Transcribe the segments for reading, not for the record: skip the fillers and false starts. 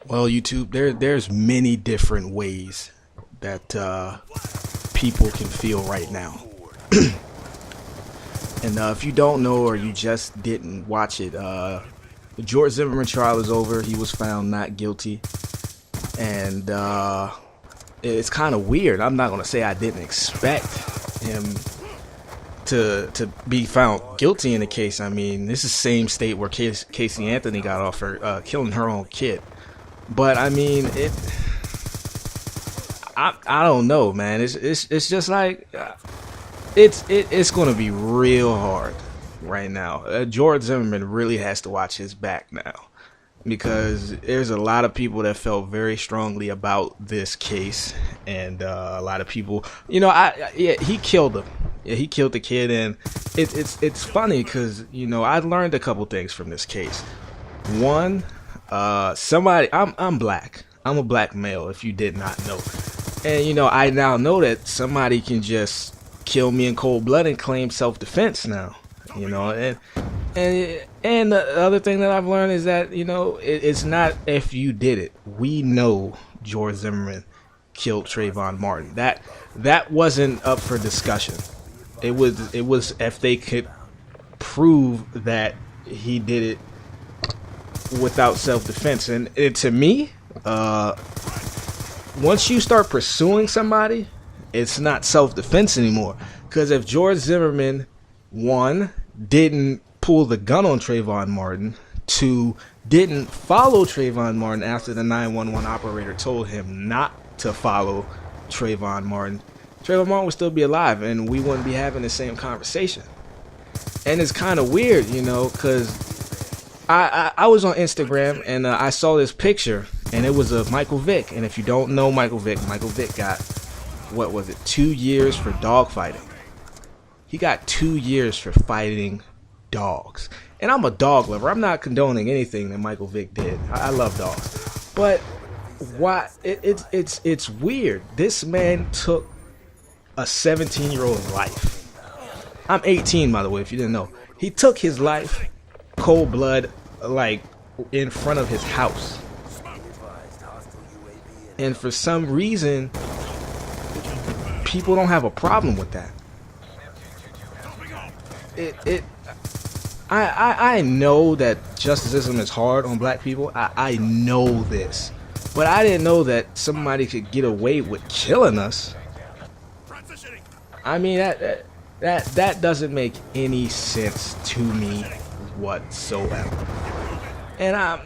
Well, YouTube, there's many different ways that people can feel right now. And if you don't know or you just didn't watch it, the George Zimmerman trial is over. He was found not guilty, and it's kind of weird. I'm not gonna say I didn't expect him to be found guilty in the case. I mean, this is the same state where Casey Anthony got off for killing her own kid. But I mean, I don't know, man. It's just like it's gonna be real hard right now. George Zimmerman really has to watch his back now because there's a lot of people that felt very strongly about this case, and a lot of people, yeah, he killed him. Yeah, he killed the kid, and it's funny because I learned a couple things from this case. One, I'm black. I'm a black male, if you did not know. And I now know that somebody can just kill me in cold blood and claim self-defense now. And the other thing that I've learned is that it's not if you did it. We know George Zimmerman killed Trayvon Martin. That wasn't up for discussion. It was if they could prove that he did it without self-defense. And to me, once you start pursuing somebody, it's not self-defense anymore. Because if George Zimmerman, one, didn't pull the gun on Trayvon Martin, two, didn't follow Trayvon Martin after the 911 operator told him not to follow Trayvon Martin would still be alive, and we wouldn't be having the same conversation. And it's kind of weird, because I was on Instagram, and I saw this picture, and it was of Michael Vick. And if you don't know Michael Vick got, 2 years for dog fighting. He got 2 years for fighting dogs. And I'm a dog lover. I'm not condoning anything that Michael Vick did. I love dogs. But why it's weird. This man took a 17-year-old life. I'm 18, by the way, if you didn't know. He took his life cold blood, like in front of his house. And for some reason, people don't have a problem with that. I know that justice system is hard on black people. I know this. But I didn't know that somebody could get away with killing us. I mean, that doesn't make any sense to me whatsoever. And I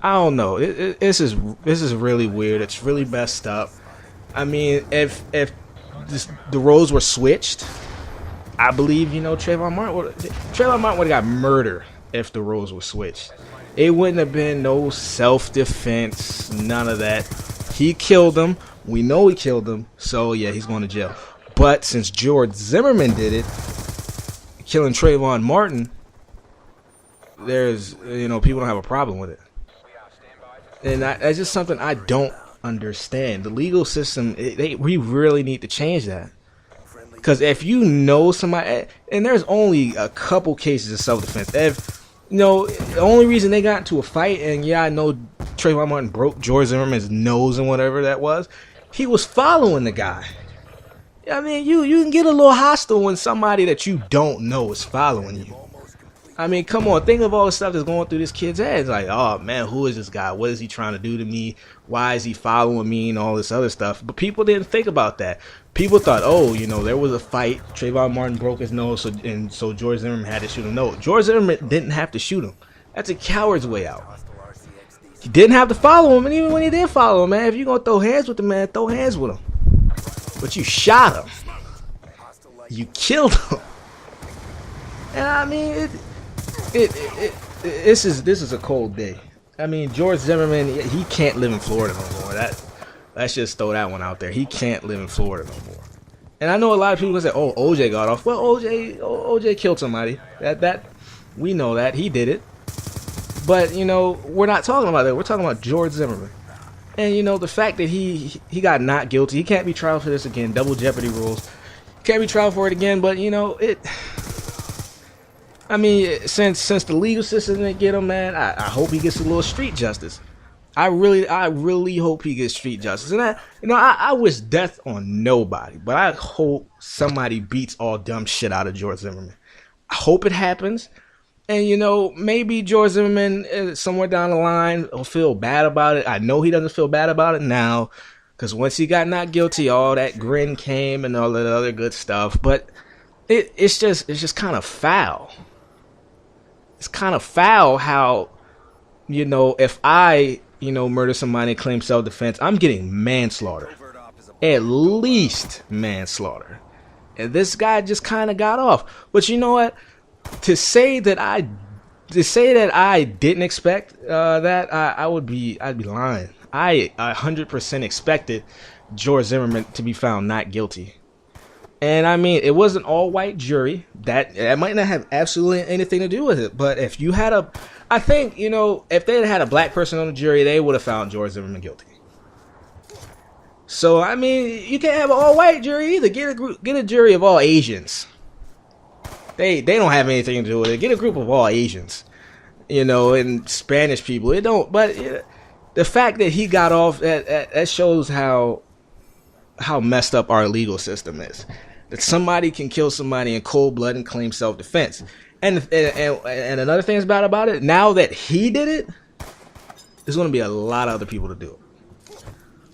don't know. This is really weird. It's really messed up. I mean, if the roles were switched, I believe Trayvon Martin would have got murdered if the roles were switched. It wouldn't have been no self-defense, none of that. He killed him. We know he killed him. So yeah, he's going to jail. But since George Zimmerman did it, killing Trayvon Martin, there's people don't have a problem with it. And that's just something I don't understand. The legal system, we really need to change that. Because if you know somebody, and there's only a couple cases of self-defense. If the only reason they got into a fight, and yeah, I know Trayvon Martin broke George Zimmerman's nose and whatever that was, he was following the guy. I mean, you can get a little hostile when somebody that you don't know is following you. I mean, come on, think of all the stuff that's going through this kid's head. It's like, oh man, who is this guy? What is he trying to do to me? Why is he following me and all this other stuff? But people didn't think about that. People thought, oh, there was a fight. Trayvon Martin broke his nose, so George Zimmerman had to shoot him. No, George Zimmerman didn't have to shoot him. That's a coward's way out. He didn't have to follow him, and even when he did follow him, man, if you're going to throw hands with the man, throw hands with him. But you shot him. You killed him. And I mean, this is a cold day. I mean, George Zimmerman, he can't live in Florida no more. Let's just throw that one out there. He can't live in Florida no more. And I know a lot of people say, "Oh, OJ got off." Well, OJ killed somebody. That we know that he did it. But we're not talking about that. We're talking about George Zimmerman. And the fact that he got not guilty, he can't be tried for this again. Double jeopardy rules. Can't be tried for it again. But I mean, since the legal system didn't get him, man, I hope he gets a little street justice. I really hope he gets street justice. And I wish death on nobody, but I hope somebody beats all dumb shit out of George Zimmerman. I hope it happens. And, maybe George Zimmerman, somewhere down the line, will feel bad about it. I know he doesn't feel bad about it now, because once he got not guilty, all that grin came and all that other good stuff. But it's just kind of foul. It's kind of foul how, if I, murder somebody and claim self-defense, I'm getting manslaughter. At least manslaughter. And this guy just kind of got off. But you know what? To say that I didn't expect that, I'd be lying. I 100% expected George Zimmerman to be found not guilty. And I mean, it was an all-white jury. That might not have absolutely anything to do with it. But if you had I think, if they had a black person on the jury, they would have found George Zimmerman guilty. So I mean, you can't have an all-white jury either. Get a jury of all Asians. They don't have anything to do with it. Get a group of all Asians, and Spanish people. It don't. But the fact that he got off, that shows how messed up our legal system is. That somebody can kill somebody in cold blood and claim self-defense. And another thing about it, now that he did it, there's going to be a lot of other people to do it.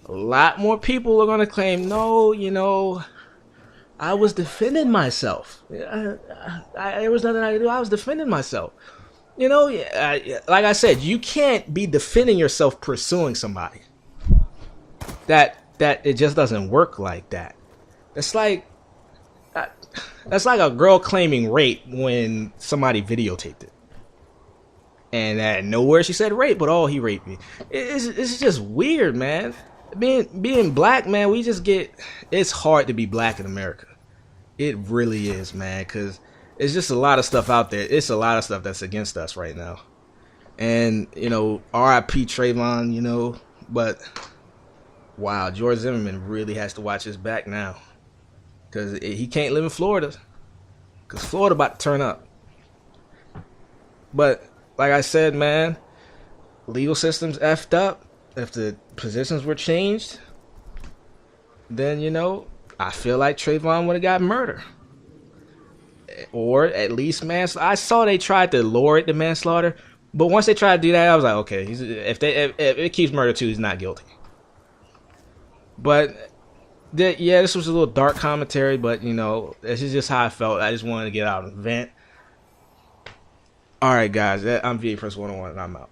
A lot more people are going to claim, no, I was defending myself. There was nothing I could do. I was defending myself. Like I said, you can't be defending yourself pursuing somebody. That it just doesn't work like that. That's like a girl claiming rape when somebody videotaped it. And nowhere she said rape, but he raped me. It's just weird, man. Being black, man, it's hard to be black in America. It really is, man, because it's just a lot of stuff out there. It's a lot of stuff that's against us right now. And, R.I.P. Trayvon, but wow, George Zimmerman really has to watch his back now. Because he can't live in Florida. Because Florida about to turn up. But, like I said, man, legal system's effed up. If the positions were changed, then, I feel like Trayvon would have got murder. Or at least manslaughter. I saw they tried to lower it to manslaughter. But once they tried to do that, I was like, okay, if it keeps murder too, he's not guilty. But this was a little dark commentary, but this is just how I felt. I just wanted to get out and vent. Alright guys, I'm VA Press 101 and I'm out.